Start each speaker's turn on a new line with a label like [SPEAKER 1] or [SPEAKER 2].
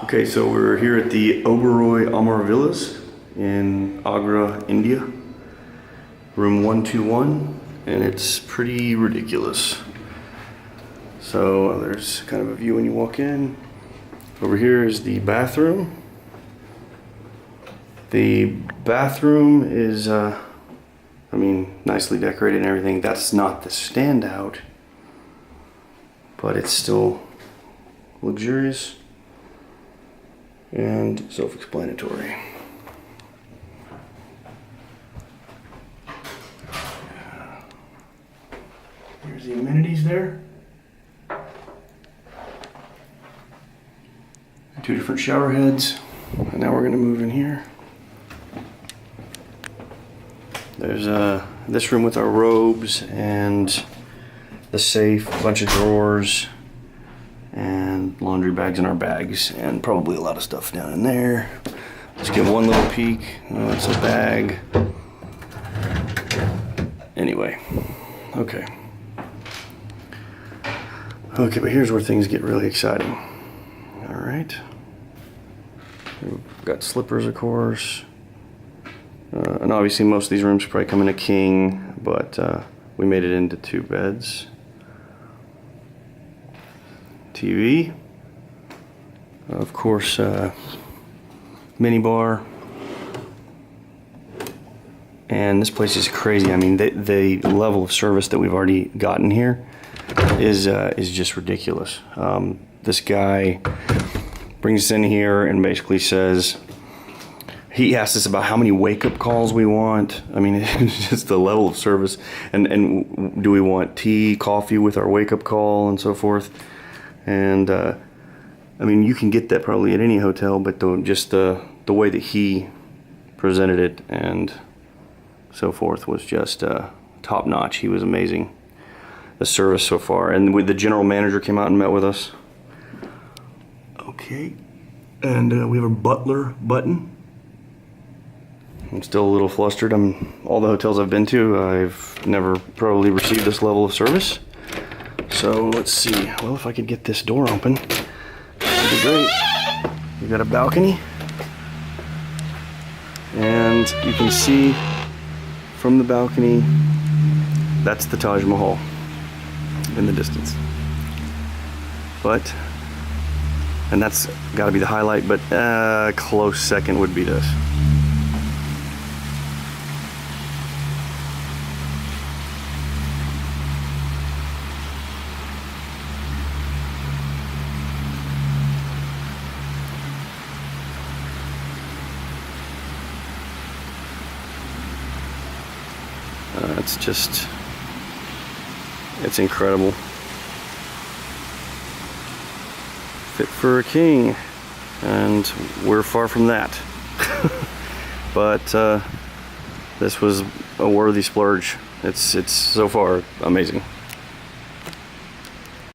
[SPEAKER 1] Okay, so we're here at the Oberoi Amarvilas in Agra, India. Room 121, and it's pretty ridiculous. So there's kind of a view when you walk in. Over here is the bathroom. The bathroom is, nicely decorated and everything. That's not the standout, but it's still luxurious and self-explanatory. Here's the amenities there. Two different shower heads. And now we're going to move in here. There's this room with our robes and the safe, a bunch of drawers, and laundry bags in our bags, and probably a lot of stuff down in there. Let's give one little peek. Oh, it's a bag. Anyway, okay. Okay, but here's where things get really exciting. All right. We've got slippers, of course. And obviously most of these rooms probably come in a king, but we made it into 2 beds. TV. Of course, mini bar. And this place is crazy. I mean, the level of service that we've already gotten here is just ridiculous. This guy brings us in here and basically says, he asked us about how many wake-up calls we want. I mean, it's just the level of service. And do we want tea, coffee with our wake-up call and so forth. And, I mean, you can get that probably at any hotel, but the way that he presented it and so forth was just top-notch. He was amazing. The service so far. And the general manager came out and met with us. Okay. And we have a butler button. I'm still a little flustered. All the hotels I've been to, I've never probably received this level of service. So let's see. Well, if I could get this door open, that'd be great. We've got a balcony, and you can see from the balcony, that's the Taj Mahal in the distance. And that's got to be the highlight, but a close second would be this. It's incredible. Fit for a king, and we're far from that. But this was a worthy splurge. It's so far amazing.